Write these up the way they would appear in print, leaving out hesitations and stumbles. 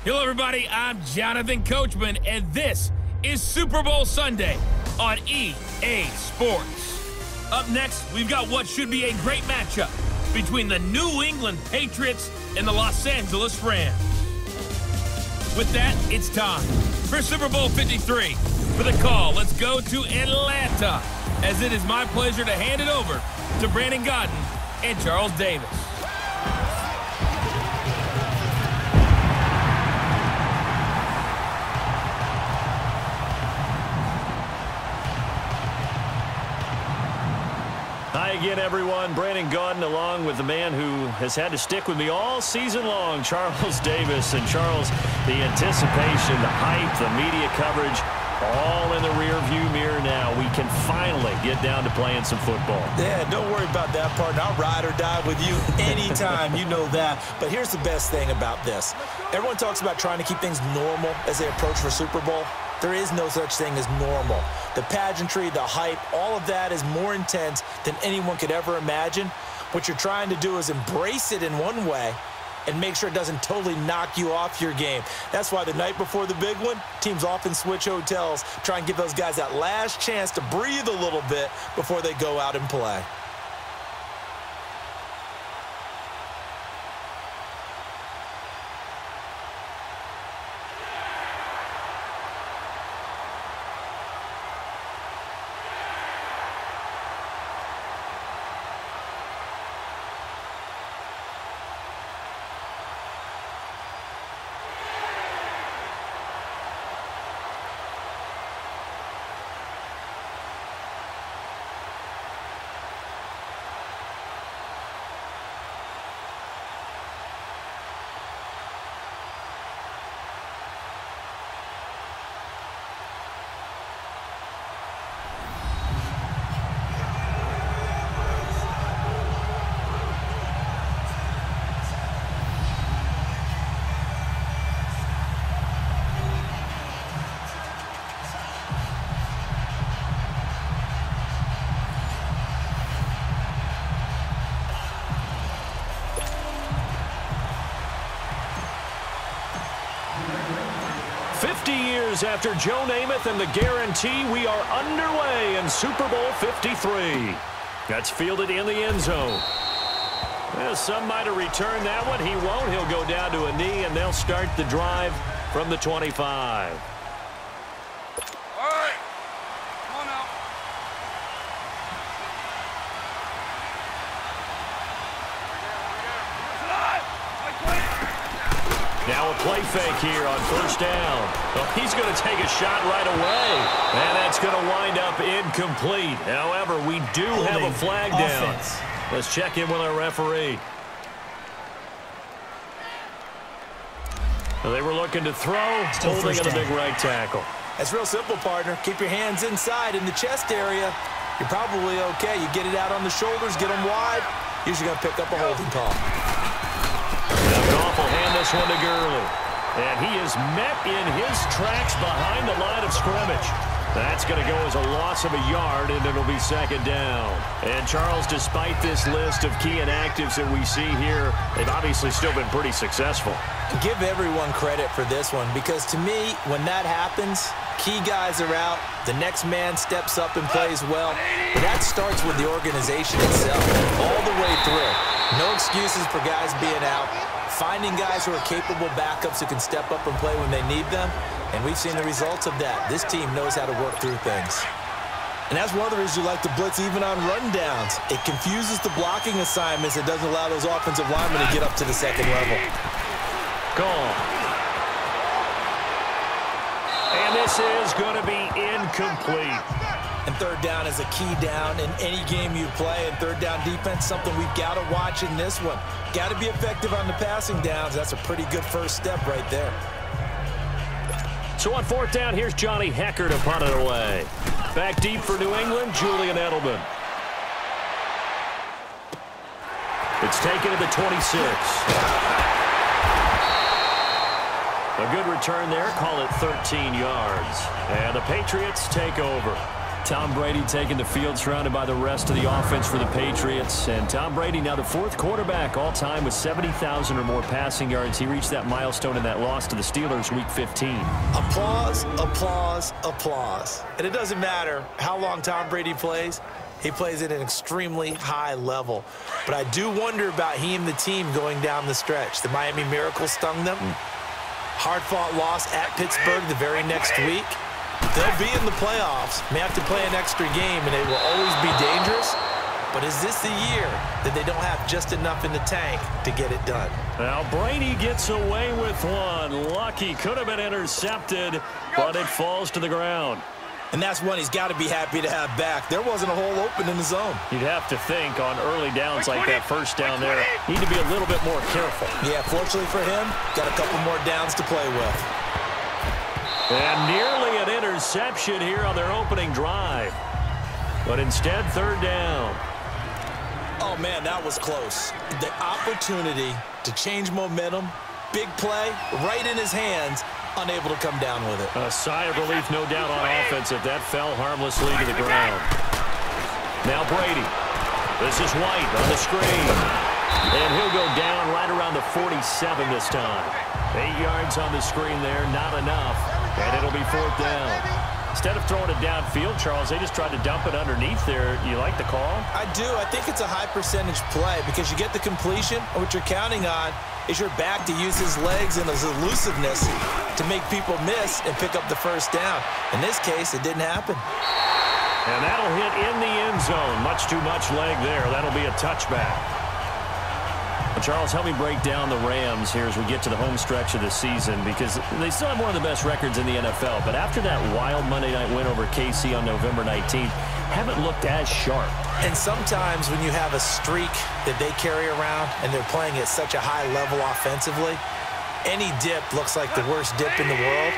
Hello, everybody. I'm Jonathan Coachman, and this is Super Bowl Sunday on EA Sports. Up next, we've got what should be a great matchup between the New England Patriots and the Los Angeles Rams. With that, it's time for Super Bowl 53. For the call, let's go to Atlanta, as it is my pleasure to hand it over to Brandon Godden and Charles Davis. Hi again, everyone. Brandon Godden, along with the man who has had to stick with me all season long, Charles Davis. And Charles, the anticipation, the hype, the media coverage, all in the rear-view mirror now. We can finally get down to playing some football. Yeah, don't worry about that, partner. I'll ride or die with you anytime. You know that. But here's the best thing about this. Everyone talks about trying to keep things normal as they approach for Super Bowl. There is no such thing as normal. The pageantry, the hype, all of that is more intense than anyone could ever imagine. What you're trying to do is embrace it in one way and make sure it doesn't totally knock you off your game. That's why the night before the big one, teams often switch hotels, try and give those guys that last chance to breathe a little bit before they go out and play. After Joe Namath and the guarantee, we are underway in Super Bowl 53. That's fielded in the end zone. Well, some might have returned that one. He won't. He'll go down to a knee, and they'll start the drive from the 25. All right. Come on now. Now a play fake here on first down. Well, he's going to take a shot right away. And that's going to wind up incomplete. However, we do have a flag down. Let's check in with our referee. Well, they were looking to throw, holding on the big right tackle. That's real simple, partner. Keep your hands inside in the chest area. You're probably okay. You get it out on the shoulders, get them wide. Usually going to pick up a holding call. Goff will hand this one to Gurley. And he is met in his tracks behind the line of scrimmage. That's going to go as a loss of a yard, and it'll be second down. And, Charles, despite this list of key inactives that we see here, they've obviously still been pretty successful. Give everyone credit for this one, because to me, when that happens, key guys are out, the next man steps up and plays well. But that starts with the organization itself, all the way through. No excuses for guys being out. Finding guys who are capable backups who can step up and play when they need them. And we've seen the results of that. This team knows how to work through things. And that's one of the reasons you like to blitz even on rundowns. It confuses the blocking assignments. It doesn't allow those offensive linemen to get up to the second level. Goal. And this is going to be incomplete. And third down is a key down in any game you play. And third down defense, something we've got to watch in this one. Got to be effective on the passing downs. That's a pretty good first step right there. So on fourth down, here's Johnny Hecker to punt it away. Back deep for New England, Julian Edelman. It's taken to the 26. A good return there. Call it 13 yards. And the Patriots take over. Tom Brady taking the field, surrounded by the rest of the offense for the Patriots. And Tom Brady now the fourth quarterback all-time with 70,000 or more passing yards. He reached that milestone in that loss to the Steelers Week 15. Applause, applause, applause. And it doesn't matter how long Tom Brady plays. He plays at an extremely high level. But I do wonder about he and the team going down the stretch. The Miami Miracle stung them. Hard-fought loss at Pittsburgh the very next week. They'll be in the playoffs, may have to play an extra game, and it will always be dangerous. But is this the year that they don't have just enough in the tank to get it done? Now Brady gets away with one. Lucky, could have been intercepted, but it falls to the ground. And that's one he's got to be happy to have back. There wasn't a hole open in the zone. You'd have to think on early downs like that first down there, need to be a little bit more careful. Yeah, fortunately for him, got a couple more downs to play with. And nearly an interception here on their opening drive. But instead, third down. Oh, man, that was close. The opportunity to change momentum, big play, right in his hands, unable to come down with it. A sigh of relief, no doubt, on offense if that fell harmlessly to the ground. Now Brady. This is White on the screen. And he'll go down right around the 47 this time. 8 yards on the screen there, not enough. And it'll be fourth down. Instead of throwing it downfield, Charles, they just tried to dump it underneath there. You like the call? I do. I think it's a high percentage play because you get the completion, and what you're counting on is your back to use his legs and his elusiveness to make people miss and pick up the first down. In this case, it didn't happen. And that'll hit in the end zone. Much too much leg there. That'll be a touchback. Charles, help me break down the Rams here as we get to the home stretch of the season, because they still have one of the best records in the NFL. But after that wild Monday night win over KC on November 19th, haven't looked as sharp. And sometimes when you have a streak that they carry around and they're playing at such a high level offensively, any dip looks like the worst dip in the world.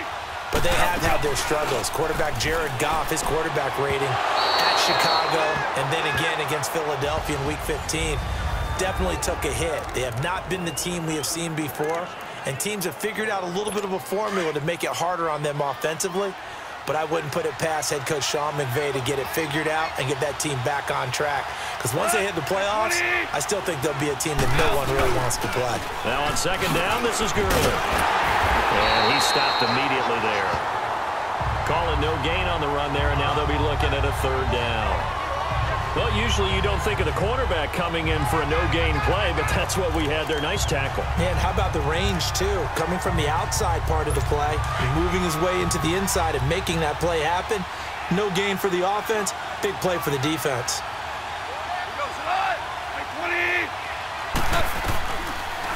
But they have had their struggles. Quarterback Jared Goff, his quarterback rating at Chicago, and then again against Philadelphia in Week 15. Definitely took a hit. They have not been the team we have seen before, and teams have figured out a little bit of a formula to make it harder on them offensively, but I wouldn't put it past head coach Sean McVay to get it figured out and get that team back on track, because once they hit the playoffs, I still think they'll be a team that no one really wants to play. Now on second down, this is Gurley. And he stopped immediately there. Calling no gain on the run there, and now they'll be looking at a third down. Well, usually you don't think of the quarterback coming in for a no-gain play, but that's what we had there. Nice tackle. Man, how about the range, too? Coming from the outside part of the play, moving his way into the inside and making that play happen. No gain for the offense, big play for the defense.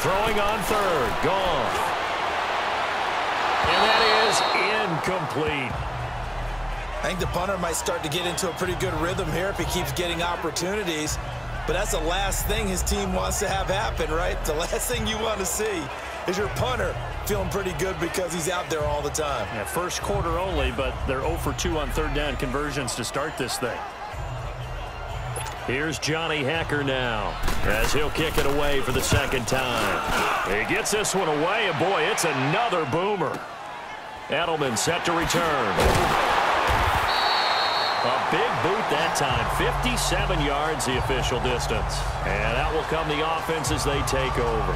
Throwing on third, gone. And that is incomplete. I think the punter might start to get into a pretty good rhythm here if he keeps getting opportunities. But that's the last thing his team wants to have happen, right? The last thing you want to see is your punter feeling pretty good because he's out there all the time. Yeah, first quarter only, but they're 0 for 2 on third down conversions to start this thing. Here's Johnny Hacker now as he'll kick it away for the second time. He gets this one away, and boy, it's another boomer. Edelman set to return. A big boot that time, 57 yards the official distance. And out will come the offense as they take over.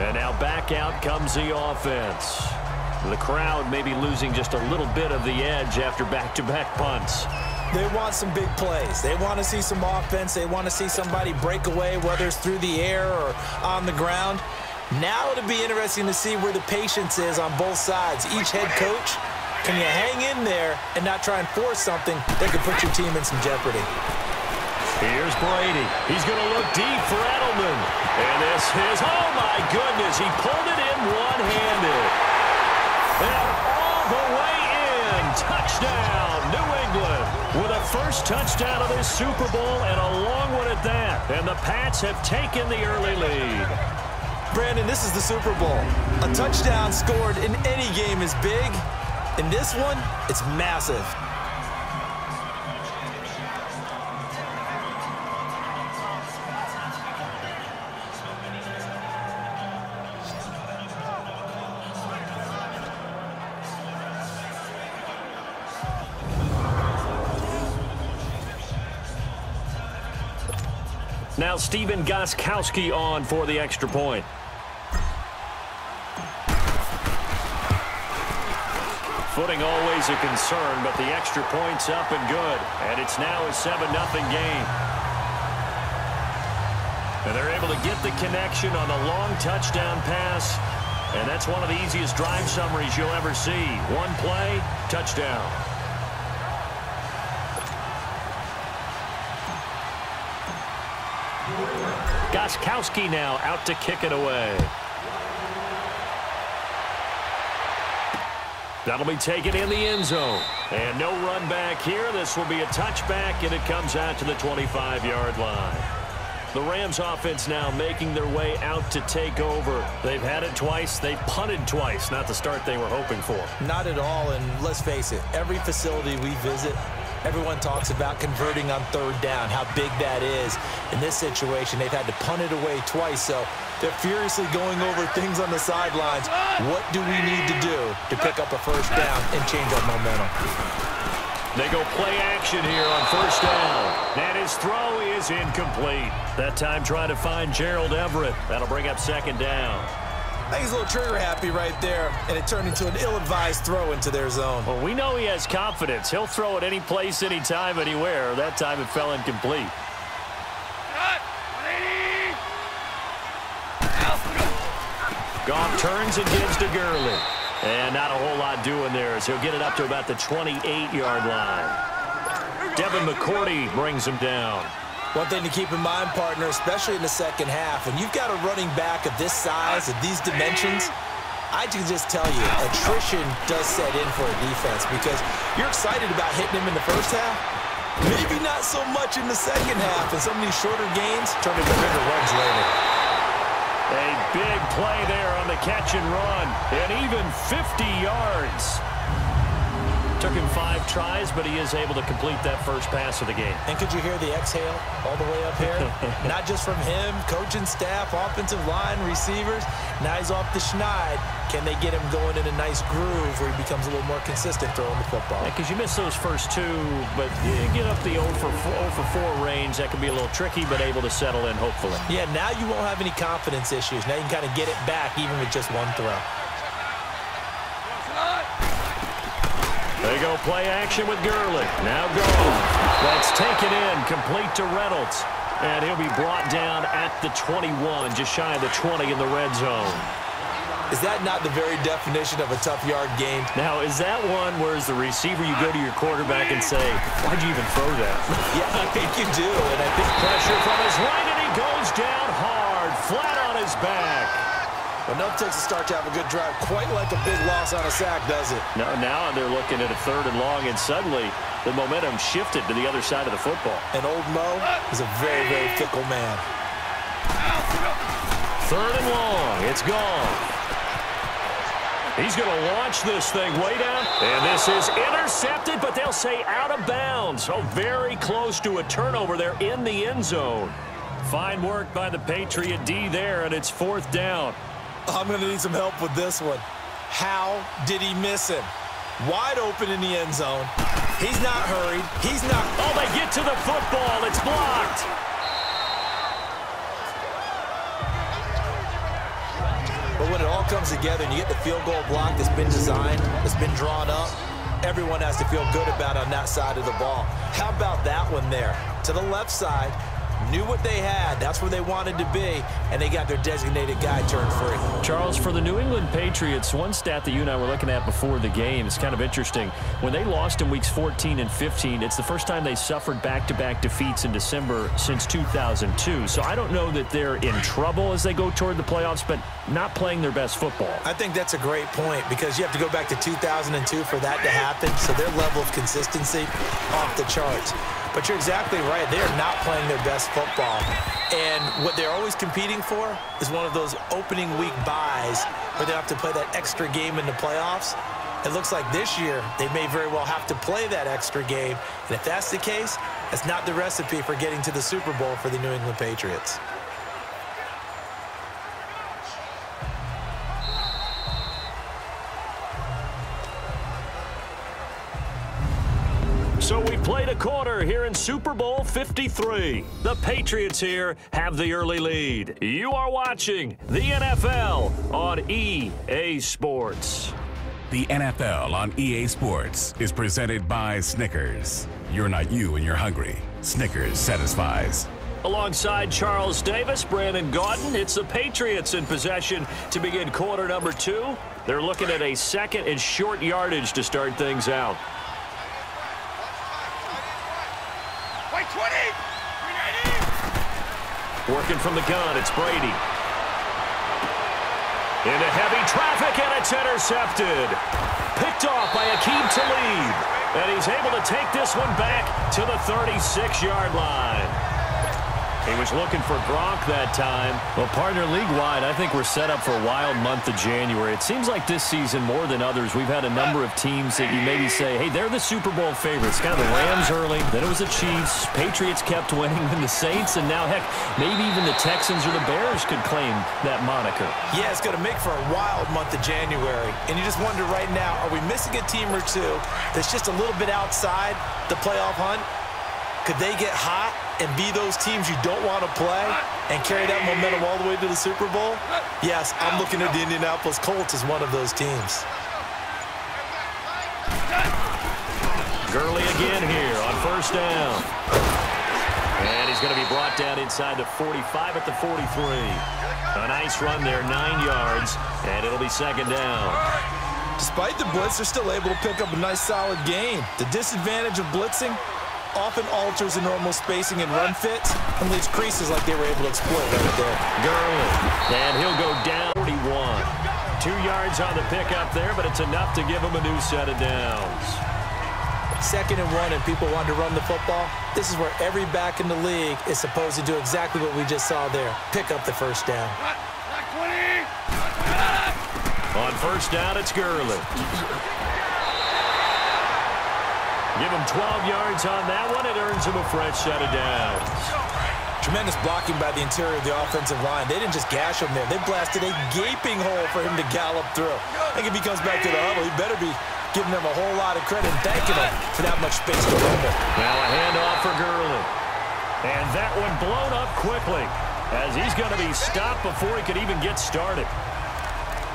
And now back out comes the offense. The crowd may be losing just a little bit of the edge after back-to-back punts. They want some big plays. They want to see some offense. They want to see somebody break away, whether it's through the air or on the ground. Now it'll be interesting to see where the patience is on both sides. Each head coach, can you hang in there and not try and force something that could put your team in some jeopardy? Here's Brady. He's going to look deep for Edelman. And this is, oh my goodness, he pulled it in one-handed. And all the way in, touchdown, New England, with a first touchdown of this Super Bowl and a long one at that. And the Pats have taken the early lead. Brandon, this is the Super Bowl. A touchdown scored in any game is big. In this one, it's massive. Now Steven Gostkowski on for the extra point. Footing always a concern, but the extra point's up and good. And it's now a 7-0 game. And they're able to get the connection on the long touchdown pass. And that's one of the easiest drive summaries you'll ever see. One play, touchdown. Gostkowski now out to kick it away. That'll be taken in the end zone. And no run back here. This will be a touchback, and it comes out to the 25-yard line. The Rams offense now making their way out to take over. They've had it twice. They've punted twice. Not the start they were hoping for. Not at all, and let's face it, every facility we visit, everyone talks about converting on third down, how big that is. In this situation, they've had to punt it away twice, so they're furiously going over things on the sidelines. What do we need to do to pick up a first down and change our momentum? They go play action here on first down. And his throw is incomplete. That time trying to find Gerald Everett. That'll bring up second down. I think he's a little trigger happy right there, and it turned into an ill-advised throw into their zone. Well, we know he has confidence. He'll throw it any place, anytime, anywhere. That time it fell incomplete. Goff turns and gives to Gurley. And not a whole lot doing there as he'll get it up to about the 28-yard line. Devin McCourty brings him down. One thing to keep in mind, partner, especially in the second half, when you've got a running back of this size, of these dimensions, I can just tell you, attrition does set in for a defense because you're excited about hitting him in the first half. Maybe not so much in the second half, and some of these shorter games turn into bigger runs later. A big play there on the catch and run, and even 50 yards. Took him 5 tries, but he is able to complete that first pass of the game. And could you hear the exhale all the way up here? Not just from him, coaching staff, offensive line, receivers. Now he's off the schneid. Can they get him going in a nice groove where he becomes a little more consistent throwing the football? Because you miss those first 2, but you get up the 0 for 4 range. That can be a little tricky, but able to settle in, hopefully. Yeah, now you won't have any confidence issues. Now you can kind of get it back even with just one throw. They go play action with Gurley. Now Goff. That's taken in, complete to Reynolds. And he'll be brought down at the 21, just shy of the 20 in the red zone. Is that not the very definition of a tough yard gain? Now, is that one where as the receiver you go to your quarterback and say, why'd you even throw that? Yeah, I think you do. And I think pressure from his right, and he goes down hard, flat on his back. Enough takes a start to have a good drive. Quite like a big loss on a sack, does it? No, now they're looking at a 3rd and long, and suddenly the momentum shifted to the other side of the football. And old Mo is a very, very fickle man. 3rd and long. It's gone. He's going to launch this thing way down. And this is intercepted, but they'll say out of bounds. So very close to a turnover there in the end zone. Fine work by the Patriot D there, and it's 4th down. I'm going to need some help with this one. How did he miss him? Wide open in the end zone. He's not hurried. He's not. Oh, they get to the football. It's blocked. But when it all comes together and you get the field goal block that's been designed, that's been drawn up, everyone has to feel good about on that side of the ball. How about that one there? To the left side. Knew what they had. That's where they wanted to be, and they got their designated guy turned free. Charles, for the New England Patriots, one stat that you and I were looking at before the game is kind of interesting. When they lost in weeks 14 and 15, it's the first time they suffered back-to-back defeats in December since 2002. So I don't know that they're in trouble as they go toward the playoffs, but not playing their best football. I think that's a great point because you have to go back to 2002 for that to happen, so their level of consistency off the charts. But you're exactly right. They are not playing their best football. And what they're always competing for is one of those opening week buys where they have to play that extra game in the playoffs. It looks like this year they may very well have to play that extra game. And if that's the case, that's not the recipe for getting to the Super Bowl for the New England Patriots. So we played a quarter here in Super Bowl 53. The Patriots here have the early lead. You are watching the NFL on EA Sports. The NFL on EA Sports is presented by Snickers. You're not you when you're hungry. Snickers satisfies. Alongside Charles Davis, Brandon Gaudin, it's the Patriots in possession to begin quarter number 2. They're looking at a second and short yardage to start things out. Wait, 20! Working from the gun, it's Brady. Into heavy traffic, and it's intercepted. Picked off by Aqib Talib. And he's able to take this one back to the 36-yard line. He was looking for Gronk that time. Well, partner, league-wide, I think we're set up for a wild month of January. It seems like this season, more than others, we've had a number of teams that you maybe say, hey, they're the Super Bowl favorites. Kind of the Rams early, then it was the Chiefs. Patriots kept winning, and the Saints, and now, heck, maybe even the Texans or the Bears could claim that moniker. Yeah, it's going to make for a wild month of January. And you just wonder right now, are we missing a team or two that's just a little bit outside the playoff hunt? Could they get hot and be those teams you don't want to play and carry that momentum all the way to the Super Bowl? Yes, I'm looking at the Indianapolis Colts as one of those teams. Gurley again here on first down. And he's going to be brought down inside the 45 at the 43. A nice run there, 9 yards, and it'll be second down. Despite the blitz, they're still able to pick up a nice solid gain. The disadvantage of blitzing often alters the normal spacing and run fits and leaves creases like they were able to exploit right there. Gurley, and he'll go down 41. 2 yards on the pickup there, but it's enough to give him a new set of downs. 2nd and 1 and people want to run the football. This is where every back in the league is supposed to do exactly what we just saw there. Pick up the first down. On first down, it's Gurley. Give him 12 yards on that one. It earns him a fresh set of downs. Tremendous blocking by the interior of the offensive line. They didn't just gash him there. They blasted a gaping hole for him to gallop through. I think if he comes back to the huddle, he better be giving them a whole lot of credit and thanking them for that much space to rumble. Now a handoff for Gurley. And that one blown up quickly as he's going to be stopped before he could even get started.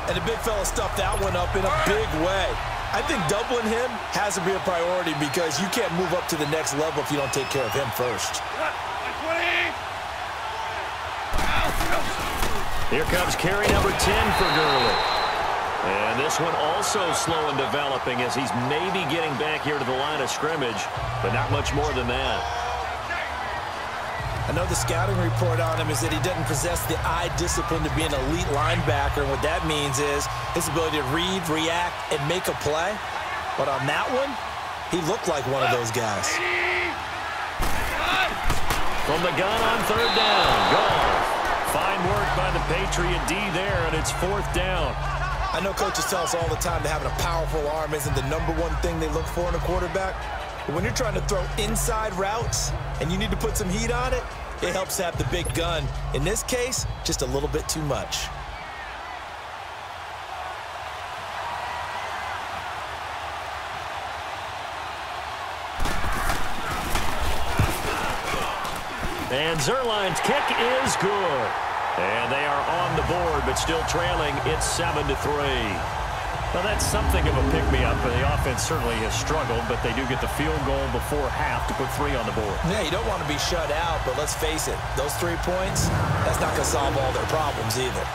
And the big fella stuffed that one up in a big way. I think doubling him has to be a priority because you can't move up to the next level if you don't take care of him first. Here comes carry number 10 for Gurley. And this one also slow in developing as he's maybe getting back here to the line of scrimmage, but not much more than that. I know the scouting report on him is that he doesn't possess the eye discipline to be an elite linebacker. And what that means is his ability to read, react, and make a play. But on that one, he looked like one of those guys. From the gun on third down, Goff. Fine work by the Patriot D there, and it's fourth down. I know coaches tell us all the time that having a powerful arm isn't the #1 thing they look for in a quarterback. But when you're trying to throw inside routes and you need to put some heat on it, it helps to have the big gun. In this case, just a little bit too much. And Zerline's kick is good. And they are on the board, but still trailing. It's 7-3. Well, that's something of a pick-me-up. The offense certainly has struggled, but they do get the field goal before half to put 3 on the board. Yeah, you don't want to be shut out, but let's face it, those 3 points, that's not going to solve all their problems either.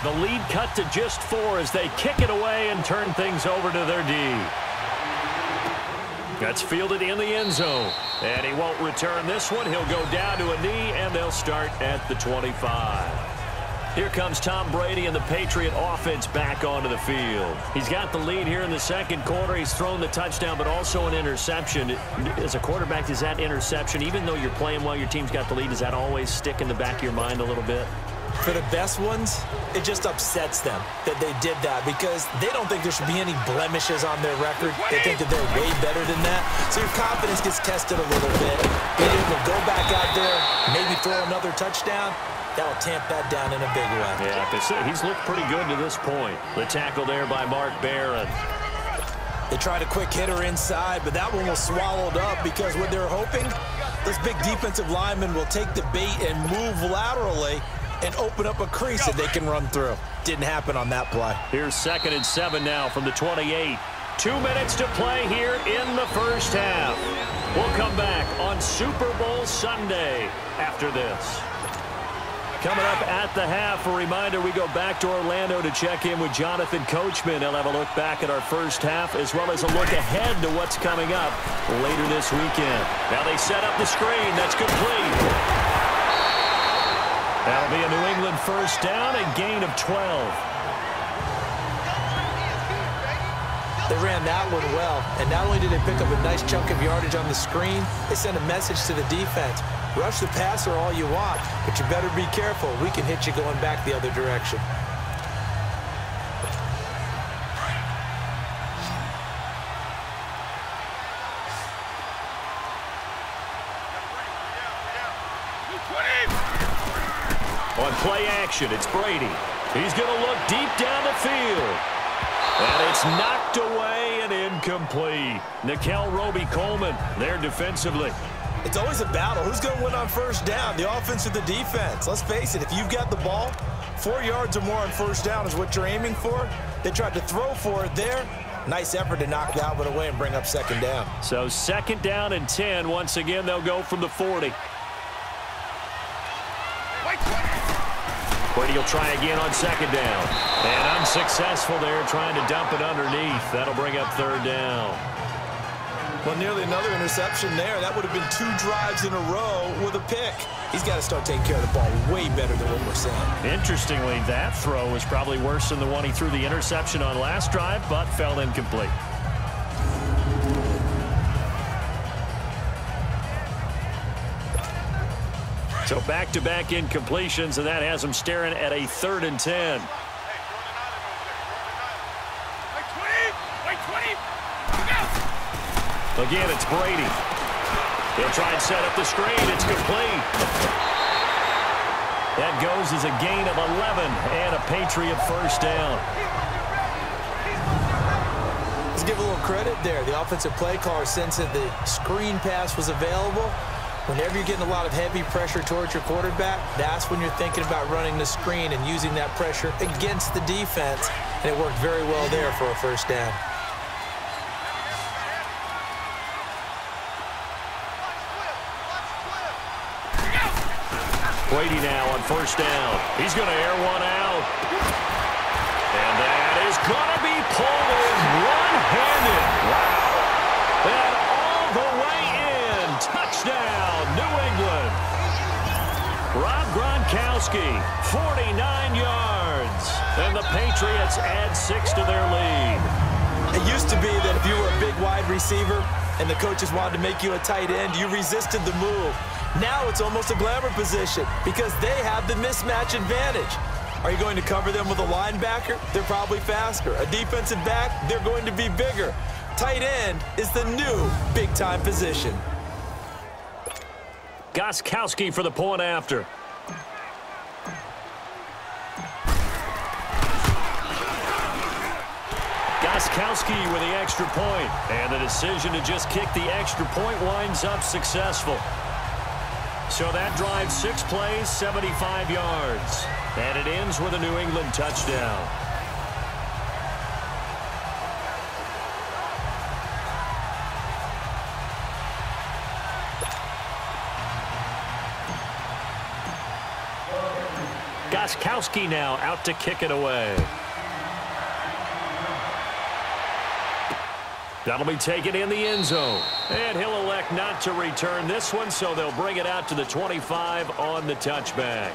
The lead cut to just 4 as they kick it away and turn things over to their D. That's fielded in the end zone. And he won't return this one. He'll go down to a knee, and they'll start at the 25. Here comes Tom Brady and the Patriot offense back onto the field. He's got the lead here in the second quarter. He's thrown the touchdown, but also an interception. As a quarterback, is that interception, even though you're playing well, your team's got the lead, does that always stick in the back of your mind a little bit? For the best ones, it just upsets them that they did that because they don't think there should be any blemishes on their record. They think that they're way better than that. So your confidence gets tested a little bit. Being able to go back out there, maybe throw another touchdown, that'll tamp that down in a big way. Yeah, like I said, he's looked pretty good to this point. The tackle there by Mark Barron. They tried a quick hitter inside, but that one was swallowed up because what they're hoping, those big defensive linemen will take the bait and move laterally and open up a crease that they can run through. Didn't happen on that play. Here's 2nd and 7 now from the 28. 2 minutes to play here in the first half. We'll come back on Super Bowl Sunday after this. Coming up at the half, a reminder, we go back to Orlando to check in with Jonathan Coachman. He'll have a look back at our first half as well as a look ahead to what's coming up later this weekend. Now they set up the screen. That's complete. That'll be a New England first down and gain of 12. They ran that one well, and not only did they pick up a nice chunk of yardage on the screen, they sent a message to the defense. Rush the passer all you want, but you better be careful. We can hit you going back the other direction. On play action, it's Brady. He's going to look deep down the field. And it's knocked away and incomplete. Nickel Roby-Coleman there defensively. It's always a battle. Who's going to win on first down, the offense or the defense? Let's face it, if you've got the ball, 4 yards or more on first down is what you're aiming for. They tried to throw for it there. Nice effort to knock that one away and bring up 2nd down. So 2nd down and 10. Once again, they'll go from the 40. Brady will try again on 2nd down. And unsuccessful there, trying to dump it underneath. That'll bring up 3rd down. Well, nearly another interception there. That would have been 2 drives in a row with a pick. He's got to start taking care of the ball way better than what we're seeing. Interestingly, that throw was probably worse than the one he threw the interception on last drive, but fell incomplete. So back-to-back incompletions, and that has him staring at a 3rd and 10. Again, it's Brady. He'll try and set up the screen. It's complete. That goes as a gain of 11 and a Patriot first down. Let's give a little credit there. The offensive play caller sensed that the screen pass was available. Whenever you're getting a lot of heavy pressure towards your quarterback, that's when you're thinking about running the screen and using that pressure against the defense. And it worked very well there for a first down. Brady now on first down. He's going to air one out. And that is going to be pulled in one-handed. Wow. And all the way in. Touchdown, New England. Rob Gronkowski, 49 yards. And the Patriots add 6 to their lead. It used to be that if you were a big wide receiver and the coaches wanted to make you a tight end, you resisted the move. Now it's almost a glamour position because they have the mismatch advantage. Are you going to cover them with a linebacker? They're probably faster. A defensive back? They're going to be bigger. Tight end is the new big-time position. Gostkowski for the point after. Gostkowski with the extra point. And the decision to just kick the extra point winds up successful. So that drives 6 plays, 75 yards. And it ends with a New England touchdown. Gostkowski now out to kick it away. That'll be taken in the end zone. And he'll elect not to return this one, so they'll bring it out to the 25 on the touchback.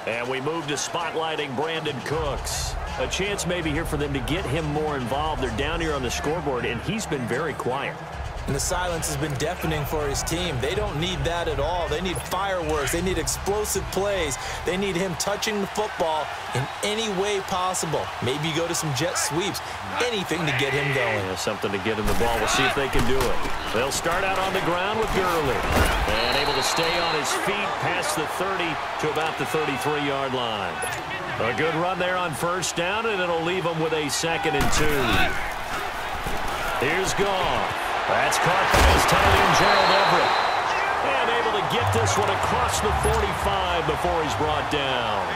And we move to spotlighting Brandon Cooks. A chance maybe here for them to get him more involved. They're down here on the scoreboard, and he's been very quiet. And the silence has been deafening for his team. They don't need that at all. They need fireworks. They need explosive plays. They need him touching the football in any way possible. Maybe go to some jet sweeps. Anything to get him going. Yeah, something to get him the ball. We'll see if they can do it. They'll start out on the ground with Gurley. And able to stay on his feet past the 30 to about the 33-yard line. A good run there on first down, and it'll leave him with a 2nd and 2. Here's Goff. That's caught by his tight end, Gerald Everett. And able to get this one across the 45 before he's brought down.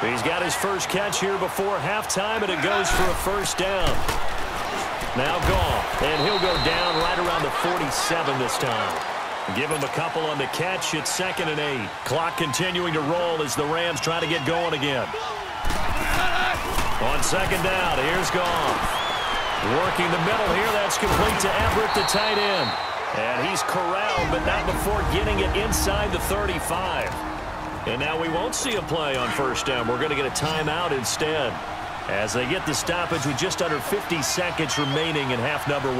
He's got his first catch here before halftime, and it goes for a first down. Now Goff, and he'll go down right around the 47 this time. Give him a couple on the catch. It's 2nd and 8. Clock continuing to roll as the Rams try to get going again. On 2nd down, here's Goff. Working the middle here, that's complete to Everett, the tight end. And he's corralled, but not before getting it inside the 35. And now we won't see a play on first down. We're going to get a timeout instead, as they get the stoppage with just under 50 seconds remaining in half number 1.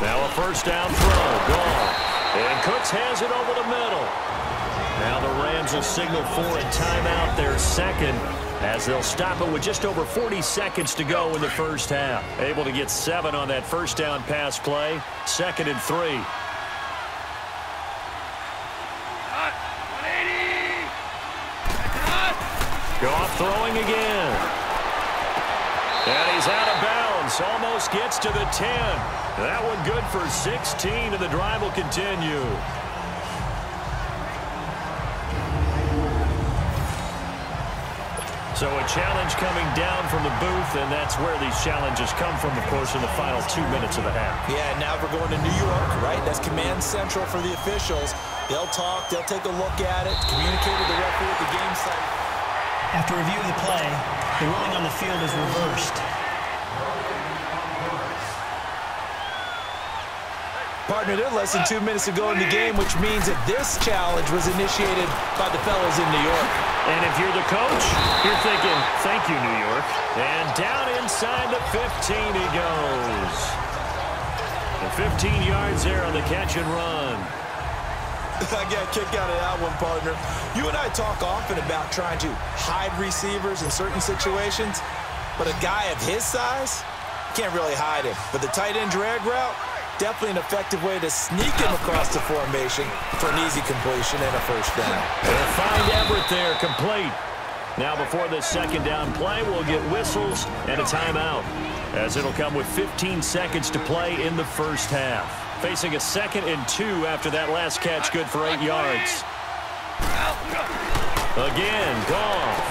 Now a first down throw, Goff. And Cooks has it over the middle. Now the Rams will signal for a timeout, their 2nd, as they'll stop it with just over 40 seconds to go in the first half. Able to get 7 on that first down pass play. 2nd and 3. Goff throwing again. And he's out of bounds. Almost gets to the 10. That one good for 16, and the drive will continue. So a challenge coming down from the booth, and that's where these challenges come from, of course, in the final 2 minutes of the half. Yeah, now we're going to New York, right? That's command central for the officials. They'll talk, they'll take a look at it, communicate with the referee at the game site. After review of the play, the ruling on the field is reversed. Partner, they're less than 2 minutes to go in the game, which means that this challenge was initiated by the fellas in New York. And if you're the coach, you're thinking, thank you, New York. And down inside the 15 he goes. And 15 yards there on the catch and run. I got a kick out of that one, partner. You and I talk often about trying to hide receivers in certain situations, but a guy of his size, can't really hide him. But the tight end drag route, definitely an effective way to sneak him across the formation for an easy completion and a first down. They'll find Everett there, complete. Now before this 2nd down play, we'll get whistles and a timeout, as it'll come with 15 seconds to play in the first half. Facing a 2nd and 2 after that last catch, good for 8 yards. Again, Goff.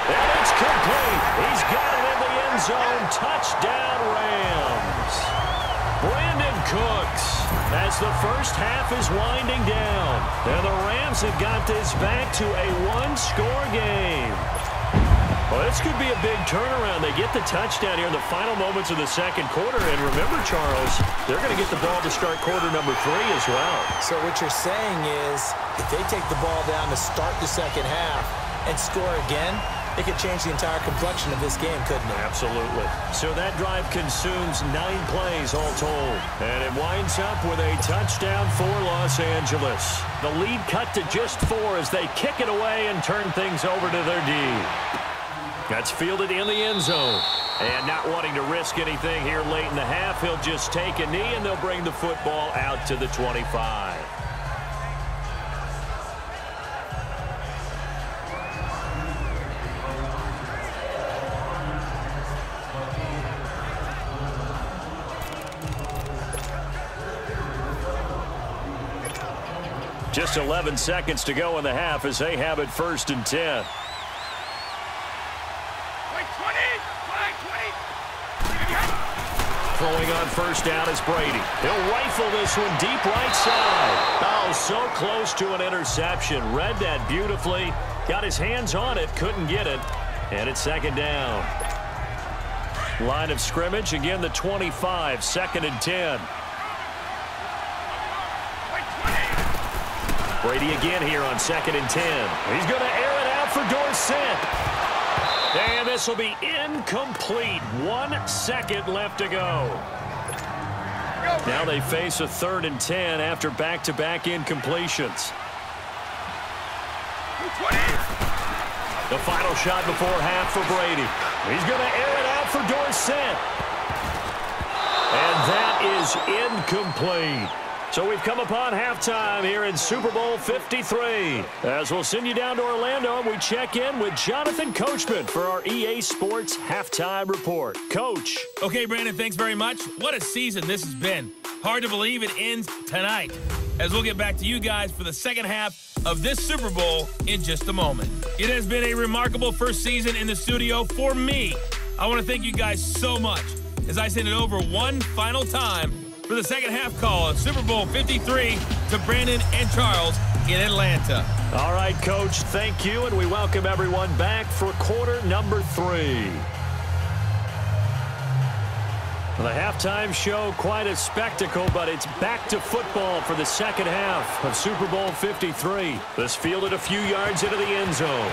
And it's complete. He's got it in the end zone. Touchdown, Rams. Brandon Cooks, as the first half is winding down. And the Rams have got this back to a 1-score game. Well, this could be a big turnaround. They get the touchdown here in the final moments of the 2nd quarter. And remember, Charles, they're going to get the ball to start quarter number 3 as well. So what you're saying is, if they take the ball down to start the 2nd half and score again, it could change the entire complexion of this game, couldn't it? Absolutely. So that drive consumes 9 plays all told. And it winds up with a touchdown for Los Angeles. The lead cut to just 4 as they kick it away and turn things over to their D. That's fielded in the end zone. And not wanting to risk anything here late in the half, he'll just take a knee, and they'll bring the football out to the 25. Just 11 seconds to go in the half as they have it 1st and 10. Throwing on first down is Brady. He'll rifle this one deep right side. Oh, so close to an interception. Read that beautifully. Got his hands on it, couldn't get it. And it's 2nd down. Line of scrimmage, again the 25, 2nd and 10. Brady again here on 2nd and 10. He's going to air it out for Dorsett. And this will be incomplete. 1 second left to go. Now they face a 3rd and 10 after back-to-back incompletions. The final shot before half for Brady. He's going to air it out for Dorsett. And that is incomplete. So we've come upon halftime here in Super Bowl 53. As we'll send you down to Orlando, and we check in with Jonathan Coachman for our EA Sports Halftime Report. Coach. Okay, Brandon, thanks very much. What a season this has been. Hard to believe it ends tonight, as we'll get back to you guys for the second half of this Super Bowl in just a moment. It has been a remarkable first season in the studio for me. I want to thank you guys so much as I send it over one final time for the second half call of Super Bowl 53 to Brandon and Charles in Atlanta. All right, Coach, thank you, and we welcome everyone back for quarter number 3. The halftime show, quite a spectacle, but it's back to football for the second half of Super Bowl 53. This fielded a few yards into the end zone.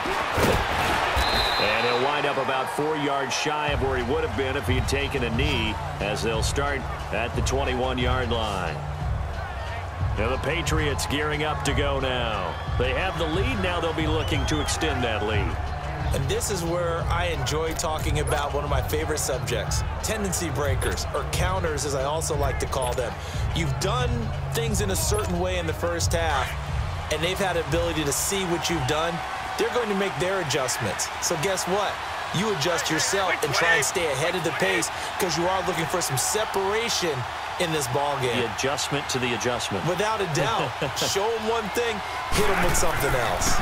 And he'll wind up about 4 yards shy of where he would have been if he had taken a knee, as they'll start at the 21-yard line. Now the Patriots gearing up to go now. They have the lead. Now they'll be looking to extend that lead. And this is where I enjoy talking about one of my favorite subjects, tendency breakers, or counters as I also like to call them. You've done things in a certain way in the first half, and they've had the ability to see what you've done. They're going to make their adjustments. So guess what? You adjust yourself and try and stay ahead of the pace, because you are looking for some separation in this ball game. The adjustment to the adjustment. Without a doubt. Show them one thing, hit them with something else.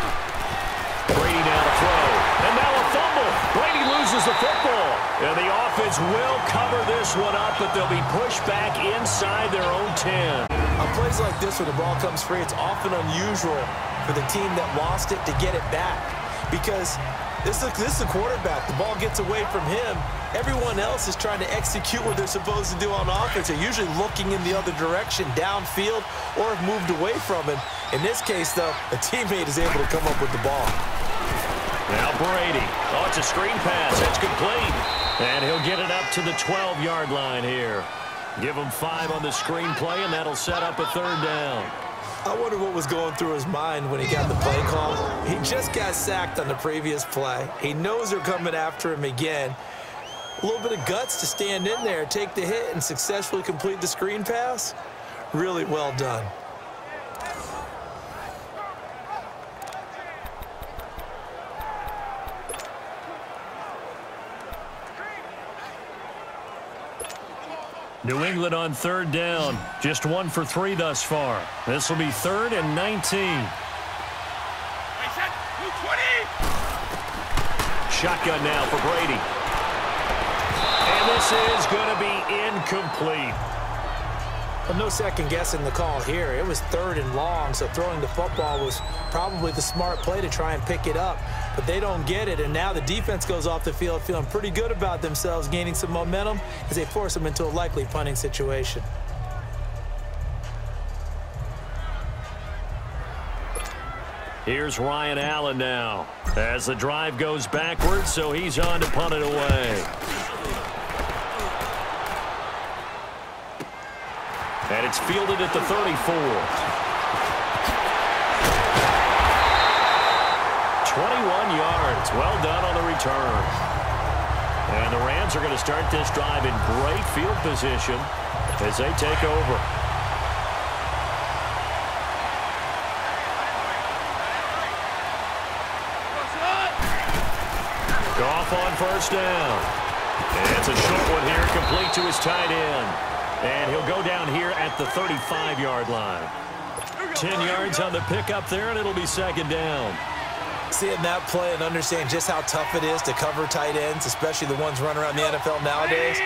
Brady now to throw. And now a fumble. Brady loses the football. And the offense will cover this one up, but they'll be pushed back inside their own 10. On plays like this where the ball comes free, it's often unusual for the team that lost it to get it back. Because this is the quarterback. The ball gets away from him. Everyone else is trying to execute what they're supposed to do on offense. They're usually looking in the other direction, downfield, or have moved away from him. In this case, though, a teammate is able to come up with the ball. Now Brady. Oh, it's a screen pass. It's complete. And he'll get it up to the 12-yard line here. Give him 5 on the screenplay, and that'll set up a 3rd down. I wonder what was going through his mind when he got the play call. He just got sacked on the previous play. He knows they're coming after him again. A little bit of guts to stand in there, take the hit, and successfully complete the screen pass. Really well done. New England on 3rd down. Just 1 for 3 thus far. This will be 3rd and 19. Shotgun now for Brady. And this is going to be incomplete. Well, no second guessing the call here. It was 3rd and long, so throwing the football was probably the smart play to try and pick it up. But they don't get it, and now the defense goes off the field feeling pretty good about themselves, gaining some momentum as they force them into a likely punting situation. Here's Ryan Allen now as the drive goes backwards, so he's on to punt it away. And it's fielded at the 34. 21 yards. Well done on the return. And the Rams are going to start this drive in great field position as they take over. Goff on 1st down. And it's a short one here, complete to his tight end. And he'll go down here at the 35-yard line. 10 yards on the pickup there, and it'll be 2nd down. Seeing that play and understand just how tough it is to cover tight ends, especially the ones running around the NFL nowadays,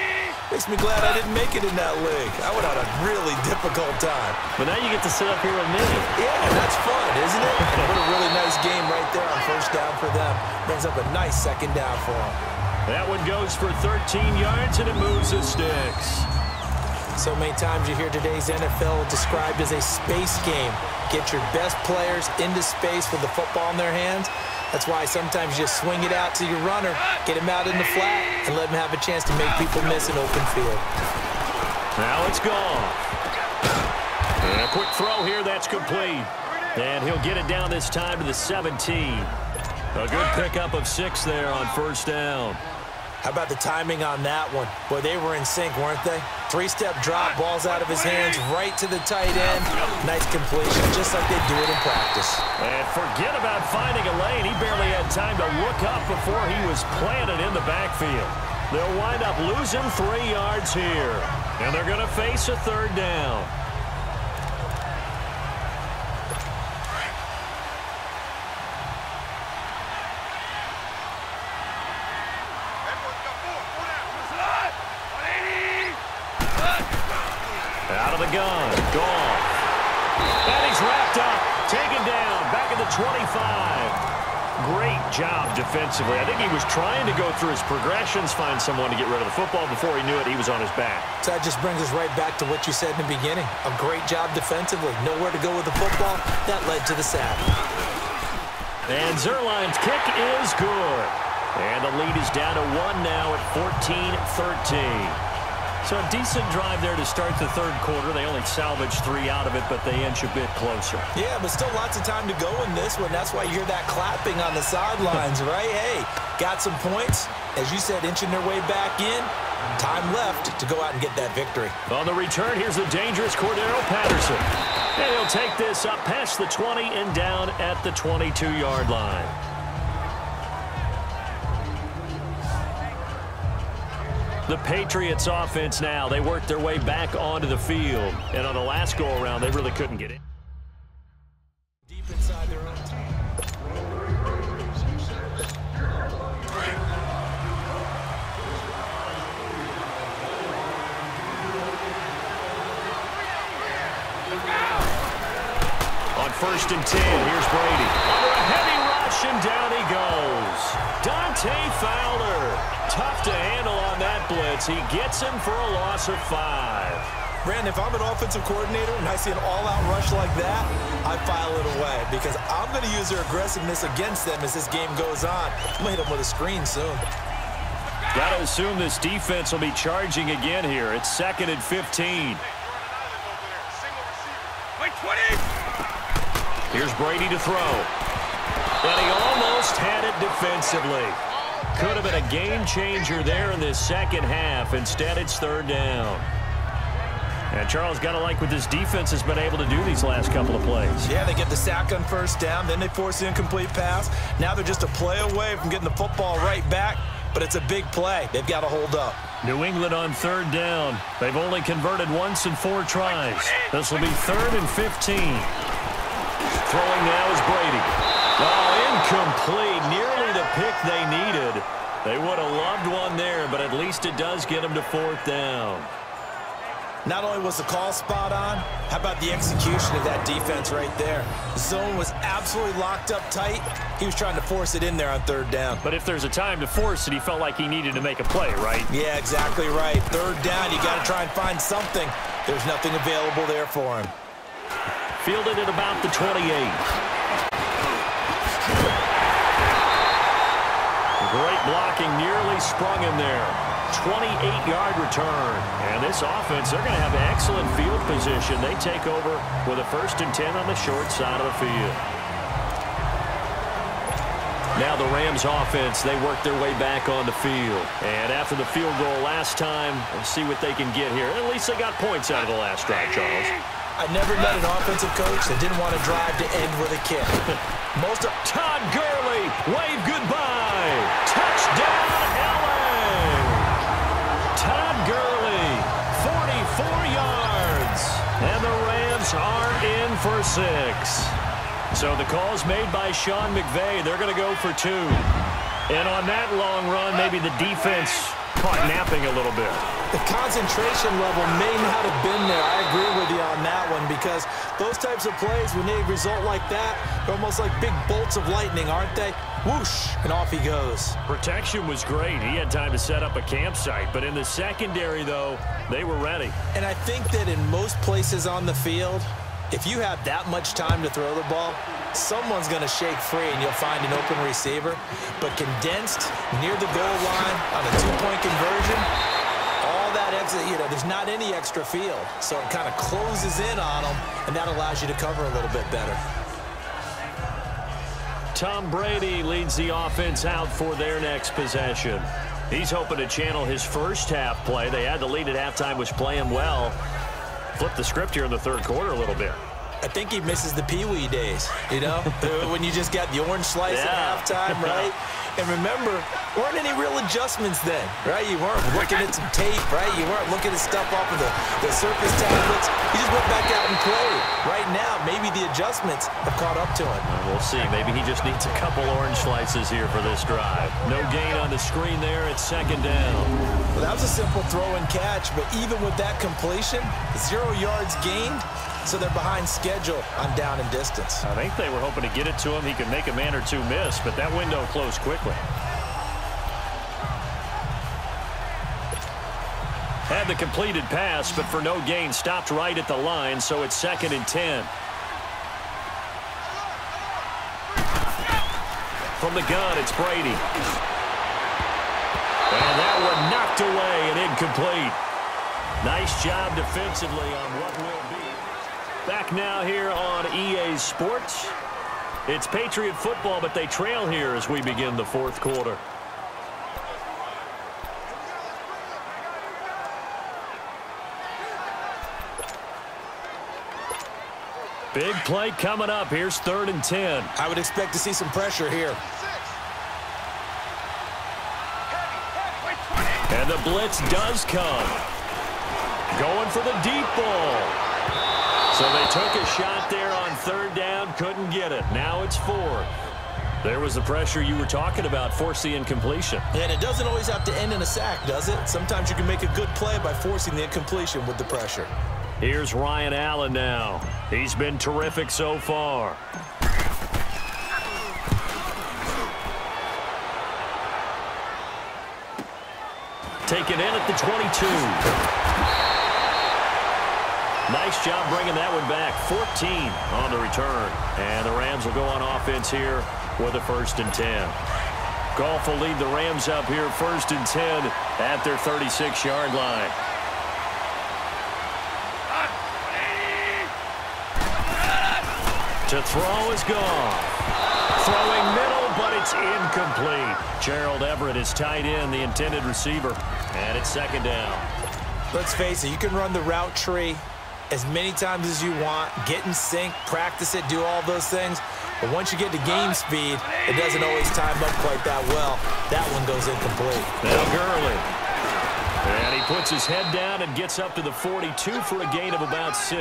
makes me glad I didn't make it in that league. I would have had a really difficult time. But now you get to sit up here with me. Yeah, that's fun, isn't it? And what a really nice game right there on 1st down for them. Brings up a nice 2nd down for them. That one goes for 13 yards, and it moves the sticks. So many times you hear today's NFL described as a space game. Get your best players into space with the football in their hands. That's why sometimes you just swing it out to your runner, get him out in the flat, and let him have a chance to make people miss an open field. Now it's gone. And a quick throw here, that's complete. And he'll get it down this time to the 17. A good pickup of 6 there on first down. How about the timing on that one? Boy, they were in sync, weren't they? 3-step drop, ball's out of his hands, right to the tight end. Nice completion, just like they do it in practice. And forget about finding a lane. He barely had time to look up before he was planted in the backfield. They'll wind up losing 3 yards here. And they're going to face a third down. Out of the gun, gone. And he's wrapped up, taken down, back at the 25. Great job defensively. I think he was trying to go through his progressions, find someone to get rid of the football. Before he knew it, he was on his back. So that just brings us right back to what you said in the beginning. A great job defensively. Nowhere to go with the football. That led to the sack. And Zerline's kick is good. And the lead is down to 1 now at 14-13. So a decent drive there to start the third quarter. They only salvaged 3 out of it, but they inch a bit closer. Yeah, but still lots of time to go in this one. That's why you hear that clapping on the sidelines, right? Hey, got some points. As you said, inching their way back in. Time left to go out and get that victory. On the return, here's the dangerous Cordero Patterson. And he'll take this up past the 20 and down at the 22-yard line. The Patriots offense now, they worked their way back onto the field. And on the last go-around, they really couldn't get in. Deep inside their own team. On 1st and 10, here's Brady. Under a heavy rush, and down he goes. Dante Fowler. Tough to handle on that blitz. He gets him for a loss of 5. Brandon, if I'm an offensive coordinator and I see an all-out rush like that, I file it away because I'm going to use their aggressiveness against them as this game goes on. I'm going to hit them with a screen soon. Got to assume this defense will be charging again here. It's 2nd and 15. Here's Brady to throw. And he almost had it defensively. Could have been a game changer there in this second half. Instead, it's 3rd down. And Charles, got to like what this defense has been able to do these last couple of plays. Yeah, they get the sack on 1st down, then they force the incomplete pass. Now they're just a play away from getting the football right back, but it's a big play. They've got to hold up. New England on 3rd down. They've only converted once in 4 tries. This will be 3rd and 15. Throwing now is Brady. Oh, incomplete. Nearly the pick they needed. They would have loved one there, but at least it does get them to 4th down. Not only was the call spot on, how about the execution of that defense right there? The zone was absolutely locked up tight. He was trying to force it in there on 3rd down. But if there's a time to force it, he felt like he needed to make a play, right? Yeah, exactly right. 3rd down, you got to try and find something. There's nothing available there for him. Fielded at about the 28. Great blocking, nearly sprung him there. 28-yard return. And this offense, they're going to have excellent field position. They take over with a 1st and 10 on the short side of the field. Now the Rams offense, they work their way back on the field. And after the field goal last time, let's see what they can get here. At least they got points out of the last drive, Charles. I never met an offensive coach that didn't want to drive to end with a kick. Todd Gurley, wave goodbye. Touchdown, LA. Todd Gurley, 44 yards. And the Rams are in for 6. So the call's made by Sean McVay. They're going to go for 2. And on that long run, maybe the defense caught napping a little bit. The concentration level may not have been there. I agree with you on that one because those types of plays, when they result like that, they're almost like big bolts of lightning, aren't they? Whoosh, and off he goes. Protection was great. He had time to set up a campsite. But in the secondary, though, they were ready. And I think that in most places on the field, If you have that much time to throw the ball, someone's going to shake free and you'll find an open receiver. But condensed near the goal line on a two-point conversion, all that extra, there's not any extra field. So it kind of closes in on them, and that allows you to cover a little bit better. Tom Brady leads the offense out for their next possession. He's hoping to channel his first half play. They had the lead at halftime, was playing well. Flip the script here in the third quarter a little bit. I think he misses the Pee-wee days, when you just got the orange slice at halftime, right? And remember, weren't any real adjustments then, right? You weren't looking at some tape, right? You weren't looking at stuff off of the surface tablets. You just went back out and played. Right now, maybe the adjustments have caught up to him. We'll see. Maybe he just needs a couple orange slices here for this drive. No gain on the screen there. It's second down. Well, that was a simple throw and catch, but even with that completion, 0 yards gained. So they're behind schedule on down and distance. I think they were hoping to get it to him. He could make a man or two miss, but that window closed quickly. Had the completed pass, but for no gain, stopped right at the line, so it's 2nd and 10. From the gun, it's Brady. And that one knocked away and incomplete. Nice job defensively on what will be. Back now here on EA Sports. It's Patriot football, but they trail here as we begin the fourth quarter. Big play coming up. Here's 3rd and 10. I would expect to see some pressure here. And the blitz does come. Going for the deep ball. So they took a shot there on 3rd down, couldn't get it. Now it's 4th. There was the pressure you were talking about, force the incompletion. And it doesn't always have to end in a sack, does it? Sometimes you can make a good play by forcing the incompletion with the pressure. Here's Ryan Allen now. He's been terrific so far. Taken in at the 22. Nice job bringing that one back. 14 on the return. And the Rams will go on offense here with a 1st and 10. Goff will lead the Rams up here 1st and 10 at their 36-yard line. To throw is gone. Throwing middle, but it's incomplete. Gerald Everett is tight end, the intended receiver. And it's 2nd down. Let's face it, you can run the route tree as many times as you want, get in sync, practice it, do all those things. But once you get to game speed, it doesn't always time up quite that well. That one goes incomplete. Now Gurley. And he puts his head down and gets up to the 42 for a gain of about 6.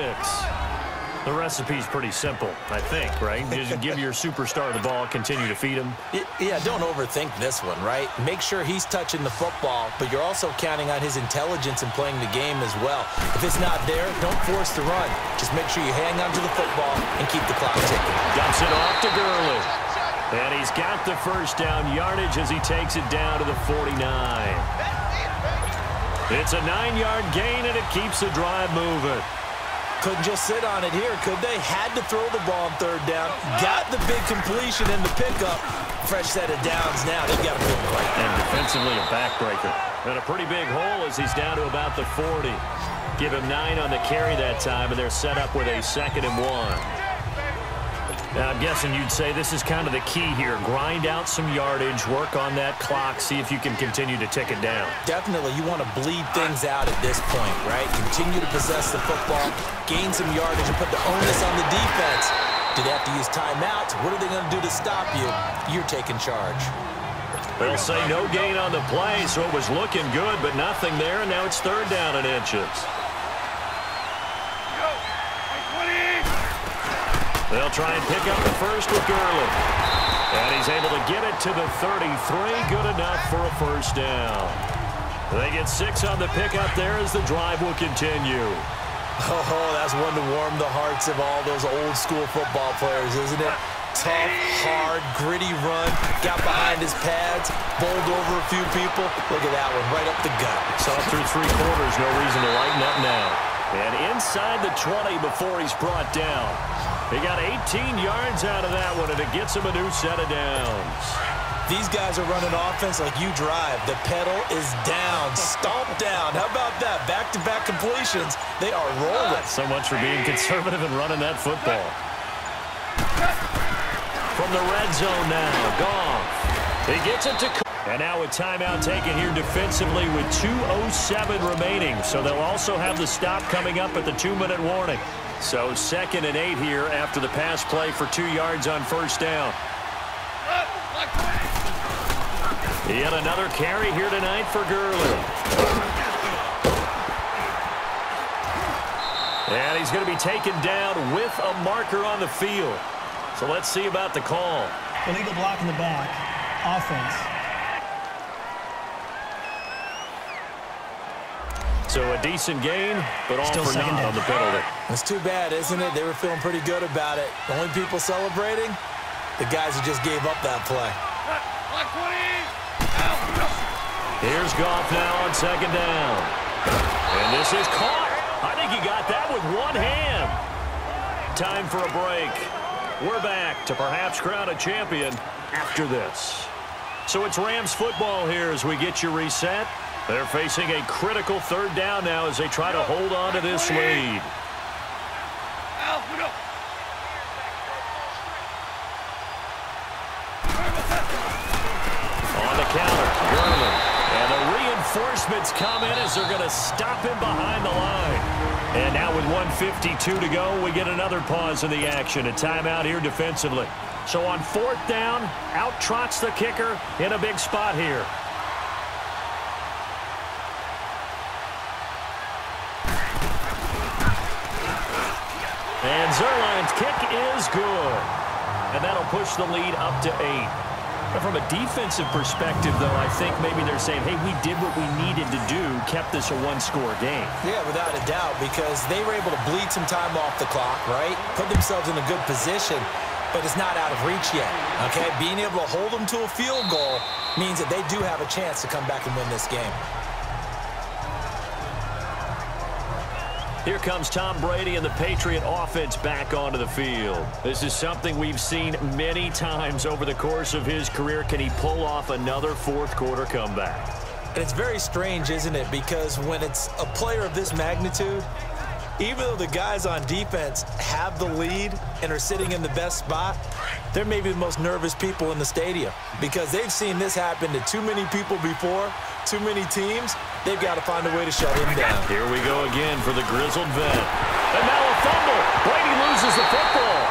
The recipe's pretty simple, I think, right? Just give your superstar the ball, continue to feed him. Yeah, don't overthink this one, right? Make sure he's touching the football, but you're also counting on his intelligence in playing the game as well. If it's not there, don't force the run. Just make sure you hang on to the football and keep the clock ticking. Dumps it off to Gurley. And he's got the 1st down yardage as he takes it down to the 49. It's a 9-yard gain, and it keeps the drive moving. Couldn't just sit on it here, could they? Had to throw the ball on 3rd down. Got the big completion and the pickup. Fresh set of downs now. They've got to put it right. And defensively a backbreaker. And a pretty big hole as he's down to about the 40. Give him 9 on the carry that time, and they're set up with a 2nd and 1. Now, I'm guessing you'd say this is kind of the key here. Grind out some yardage, work on that clock, see if you can continue to tick it down. Definitely, you want to bleed things out at this point, right? Continue to possess the football, gain some yardage, and put the onus on the defense. Do they have to use timeouts? What are they going to do to stop you? You're taking charge. They'll say no gain on the play, so it was looking good, but nothing there, and now it's 3rd down and inches. They'll try and pick up the 1st with Gurley. And he's able to get it to the 33. Good enough for a 1st down. They get 6 on the pickup there as the drive will continue. Oh, that's one to warm the hearts of all those old school football players, isn't it? Tough, hard, gritty run. Got behind his pads, bowled over a few people. Look at that one, right up the gut. Saw it through 3 quarters. No reason to lighten up now. And inside the 20 before he's brought down. He got 18 yards out of that one, and it gets him a new set of downs. These guys are running offense like you drive. The pedal is down, stomp down. How about that? Back-to-back completions. They are rolling. So much for being conservative and running that football. From the red zone now, Goff. He gets it to... And now a timeout taken here defensively with 2:07 remaining. So they'll also have the stop coming up at the 2-minute warning. So 2nd and 8 here after the pass play for 2 yards on first down. Yet another carry here tonight for Gurley. And he's going to be taken down with a marker on the field. So let's see about the call. Illegal block in the back. Offense. So a decent gain, but all Still for naught on the penalty. It's too bad, isn't it? They were feeling pretty good about it. The only people celebrating, the guys who just gave up that play. Here's Goff now on 2nd down. And this is caught. I think he got that with one hand. Time for a break. We're back to perhaps crown a champion after this. So it's Rams football here as we get you reset. They're facing a critical 3rd down now as they try to hold on to this lead. On the counter, Gurley. And the reinforcements come in as they're going to stop him behind the line. And now with 1:52 to go, we get another pause in the action. A timeout here defensively. So on 4th down, out trots the kicker in a big spot here. And Zerline's kick is good. And that'll push the lead up to 8. And from a defensive perspective, though, I think maybe they're saying, hey, we did what we needed to do, kept this a 1-score game. Yeah, without a doubt, because they were able to bleed some time off the clock, right? Put themselves in a good position, but it's not out of reach yet, okay? Being able to hold them to a field goal means that they do have a chance to come back and win this game. Here comes Tom Brady and the Patriot offense back onto the field. This is something we've seen many times over the course of his career. Can he pull off another 4th-quarter comeback? And it's very strange, isn't it? Because when it's a player of this magnitude, even though the guys on defense have the lead and are sitting in the best spot, they're maybe the most nervous people in the stadium because they've seen this happen to too many people before, too many teams. They've got to find a way to shut him down. Here we go again for the grizzled vet. And now a fumble. Brady loses the football.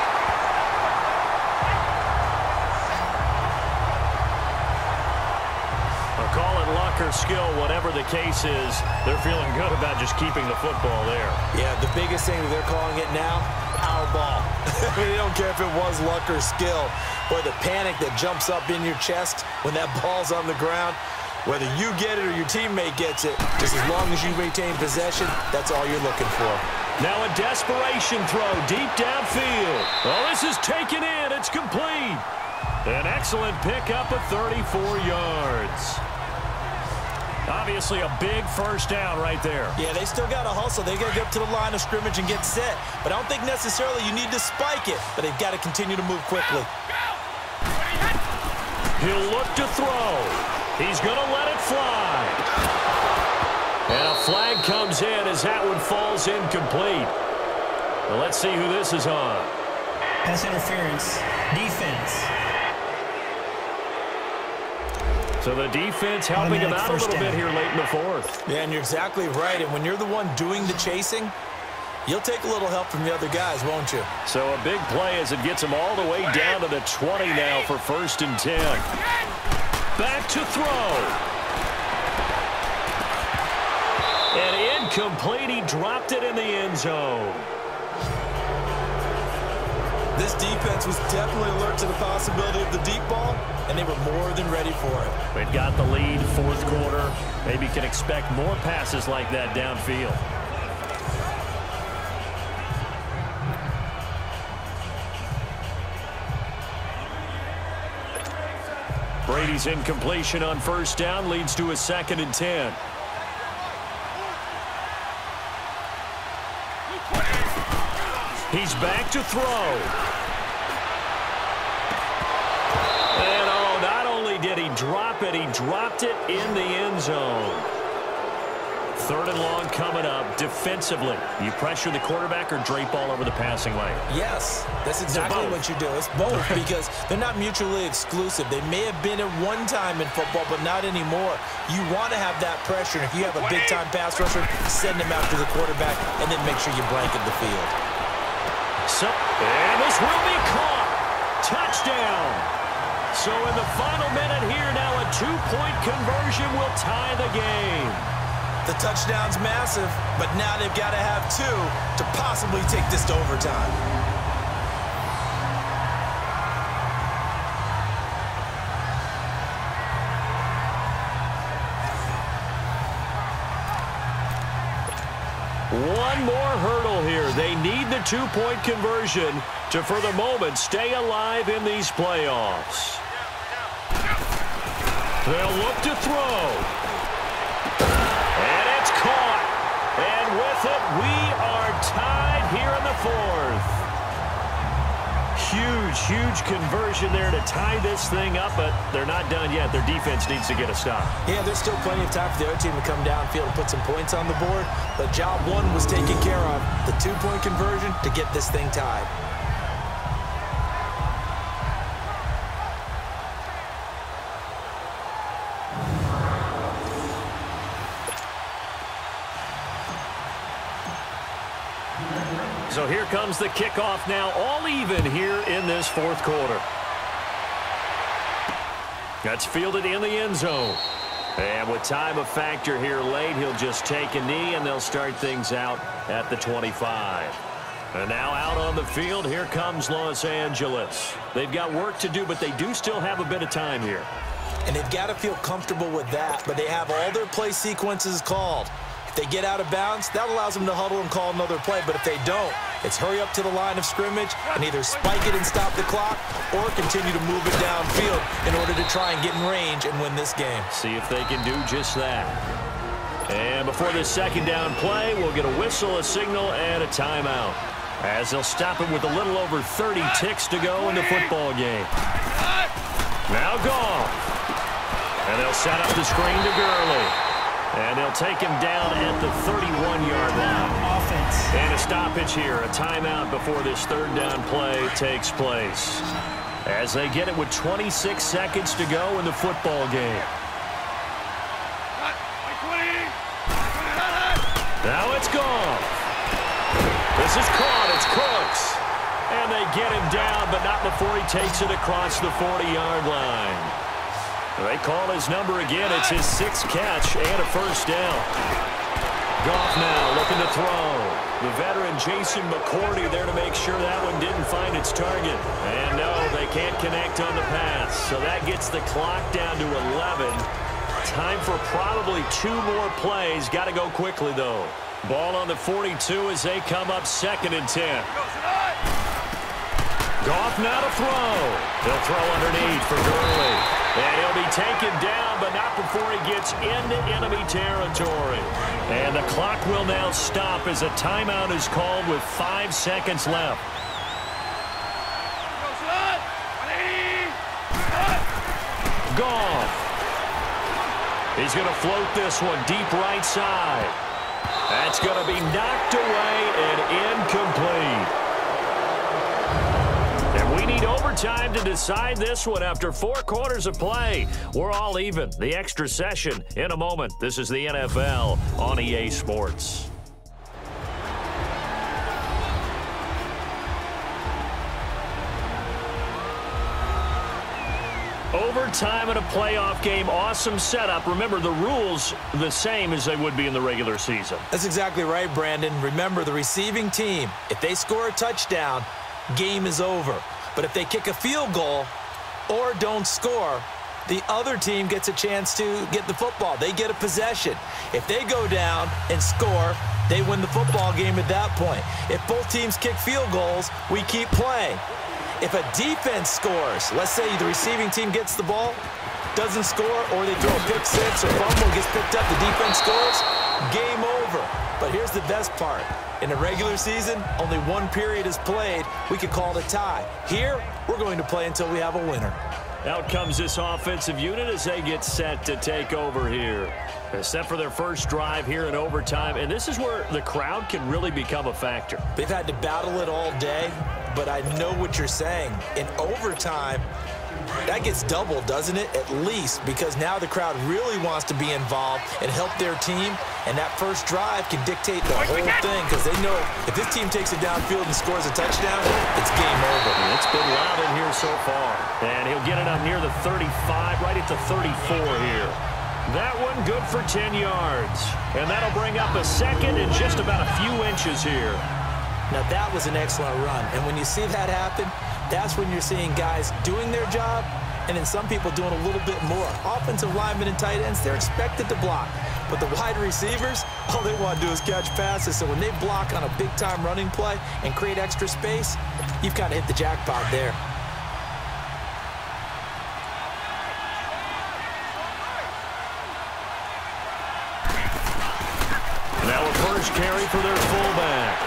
Call it luck or skill, whatever the case is, they're feeling good about just keeping the football there. Yeah, the biggest thing that they're calling it now, our ball. They don't care if it was luck or skill. Boy, the panic that jumps up in your chest when that ball's on the ground, whether you get it or your teammate gets it, just as long as you maintain possession, that's all you're looking for. Now a desperation throw deep downfield. Oh, this is taken in. It's complete. An excellent pickup of 34 yards. Obviously a big 1st down right there. Yeah, they still got to hustle. They got to get up to the line of scrimmage and get set. But I don't think necessarily you need to spike it, but they've got to continue to move quickly. He'll look to throw. He's going to let it fly. And a flag comes in as that one falls incomplete. Well, let's see who this is on. Pass interference. Defense. So the defense helping him out a little bit here late in the 4th. Yeah, and you're exactly right. And when you're the one doing the chasing, you'll take a little help from the other guys, won't you? So a big play as it gets him all the way down to the 20 now for 1st and 10. Back to throw. And incomplete. He dropped it in the end zone. This defense was definitely alert to the possibility of the deep ball, and they were more than ready for it. They've got the lead, 4th quarter. Maybe can expect more passes like that downfield. Brady's incompletion on 1st down leads to a 2nd and 10. He's back to throw. And oh, not only did he drop it, he dropped it in the end zone. 3rd and long coming up. Defensively, you pressure the quarterback or drape all over the passing lane? Yes, that's exactly what you do. It's both because they're not mutually exclusive. They may have been at one time in football, but not anymore. You want to have that pressure. If you have a big-time pass rusher, send him after the quarterback, and then make sure you blanket the field. And this will be caught. Touchdown. So in the final minute here now, a 2-point conversion will tie the game. The touchdown's massive, but now they've got to have 2 to possibly take this to overtime. One more hurdle here. They need the 2-point conversion to, for the moment, stay alive in these playoffs. They'll look to throw. And it's caught. And with it, we are tied here in the 4th. Huge conversion there to tie this thing up, but they're not done yet. Their defense needs to get a stop. Yeah, there's still plenty of time for the other team to come downfield and put some points on the board, but job 1 was taken care of. The 2-point conversion to get this thing tied. So here comes the kickoff now, all even here in this 4th quarter. That's fielded in the end zone. And with time a factor here late, he'll just take a knee, and they'll start things out at the 25. And now out on the field, here comes Los Angeles. They've got work to do, but they do still have a bit of time here. And they've got to feel comfortable with that, but they have all their play sequences called. If they get out of bounds, that allows them to huddle and call another play. But if they don't, it's hurry up to the line of scrimmage and either spike it and stop the clock or continue to move it downfield in order to try and get in range and win this game. See if they can do just that. And before this 2nd down play, we'll get a whistle, a signal, and a timeout, as they'll stop it with a little over 30 ticks to go in the football game. Now Goff. And they'll set up the screen to Gurley. And they'll take him down at the 31-yard line. Offense. And a stoppage here, a timeout before this 3rd down play takes place, as they get it with 26 seconds to go in the football game. Now it's gone. This is caught. It's Cooks. And they get him down, but not before he takes it across the 40-yard line. They call his number again. It's his 6th catch and a 1st down. Goff now looking to throw. The veteran Jason McCourty there to make sure that one didn't find its target. And no, they can't connect on the pass. So that gets the clock down to 11. Time for probably 2 more plays. Got to go quickly, though. Ball on the 42 as they come up 2nd and 10. Goff now to throw. He'll throw underneath for Gurley. And he'll be taken down, but not before he gets into enemy territory. And the clock will now stop as a timeout is called with 5 seconds left. Goff. He's going to float this one deep right side. That's going to be knocked away and incomplete. And we need overtime to decide this one after 4 quarters of play. We're all even. The extra session in a moment. This is the NFL on EA Sports. Overtime in a playoff game. Awesome setup. Remember, the rules the same as they would be in the regular season. That's exactly right, Brandon. Remember, the receiving team, if they score a touchdown, game is over. But if they kick a field goal or don't score, the other team gets a chance to get the football. They get a possession. If they go down and score, they win the football game at that point. If both teams kick field goals, we keep playing. If a defense scores, let's say the receiving team gets the ball, doesn't score, or they throw a pick six or fumble, gets picked up, the defense scores, game over. But here's the best part. In the regular season, only one period is played. We could call it a tie. Here, we're going to play until we have a winner. Out comes this offensive unit as they get set to take over here. They're set for their first drive here in overtime, and this is where the crowd can really become a factor. They've had to battle it all day, but I know what you're saying. In overtime, that gets doubled, doesn't it? At least, because now the crowd really wants to be involved and help their team, and that first drive can dictate the whole thing because they know if this team takes it downfield and scores a touchdown, it's game over. It's been loud in here so far, and he'll get it up near the 35, right at the 34 here. That one good for 10 yards, and that'll bring up a second and just about a few inches here. Now, that was an excellent run, and when you see that happen, that's when you're seeing guys doing their job and then some people doing a little bit more. Offensive linemen and tight ends, they're expected to block. But the wide receivers, all they want to do is catch passes. So when they block on a big-time running play and create extra space, you've kind of hit the jackpot there. Now a first carry for their fullback.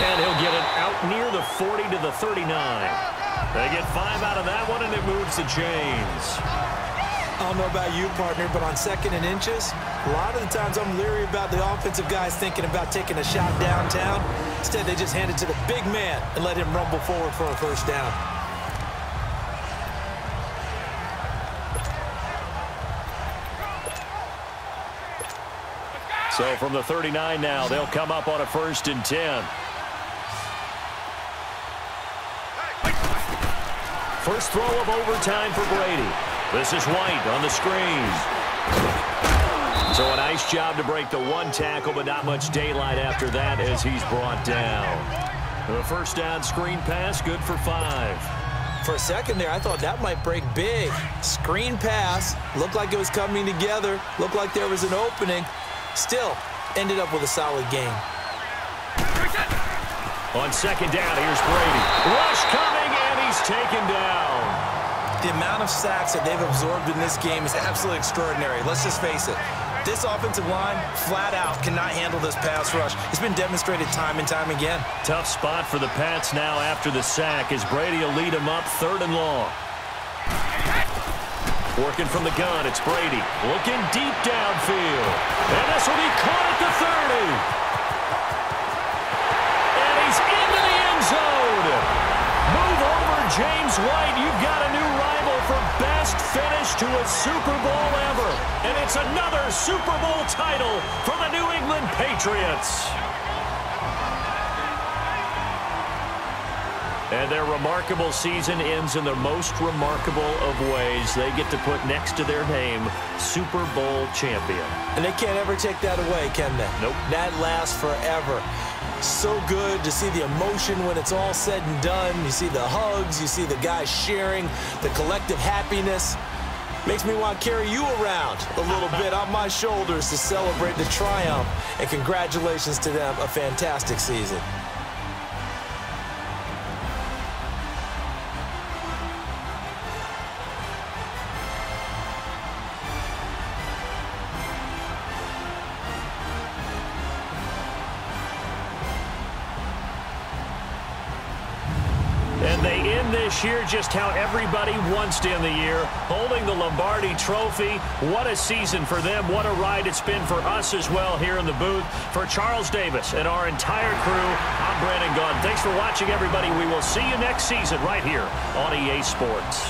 And he'll get it out near the 40 to the 39. They get 5 out of that one, and it moves the chains. I don't know about you, partner, but on 2nd and inches, a lot of the times I'm leery about the offensive guys thinking about taking a shot downtown. Instead, they just hand it to the big man and let him rumble forward for a first down. So from the 39 now, they'll come up on a 1st and 10. First throw of overtime for Brady. This is White on the screen. So a nice job to break the one tackle, but not much daylight after that as he's brought down. The first down screen pass, good for 5. For a second there, I thought that might break big. Screen pass, looked like it was coming together, looked like there was an opening. Still, ended up with a solid game. On 2nd down, here's Brady. Rush coming, and he's taken down. The amount of sacks that they've absorbed in this game is absolutely extraordinary. Let's just face it. This offensive line, flat out, cannot handle this pass rush. It's been demonstrated time and time again. Tough spot for the Pats now after the sack as Brady will lead them up 3rd and long. Working from the gun, it's Brady. Looking deep downfield. And this will be caught at the 30. And he's into the end zone. Move over, James White. You've got a new rival for best finish to a Super Bowl ever. And it's another Super Bowl title for the New England Patriots. And their remarkable season ends in the most remarkable of ways. They get to put next to their name, Super Bowl champion. And they can't ever take that away, can they? Nope. That lasts forever. So good to see the emotion when it's all said and done. You see the hugs, you see the guys sharing, the collective happiness. Makes me want to carry you around a little bit on my shoulders to celebrate the triumph. And congratulations to them, a fantastic season. And they end this year just how everybody wants to end the year, holding the Lombardi Trophy. What a season for them. What a ride it's been for us as well here in the booth. For Charles Davis and our entire crew, I'm Brandon Gaudin. Thanks for watching, everybody. We will see you next season right here on EA Sports.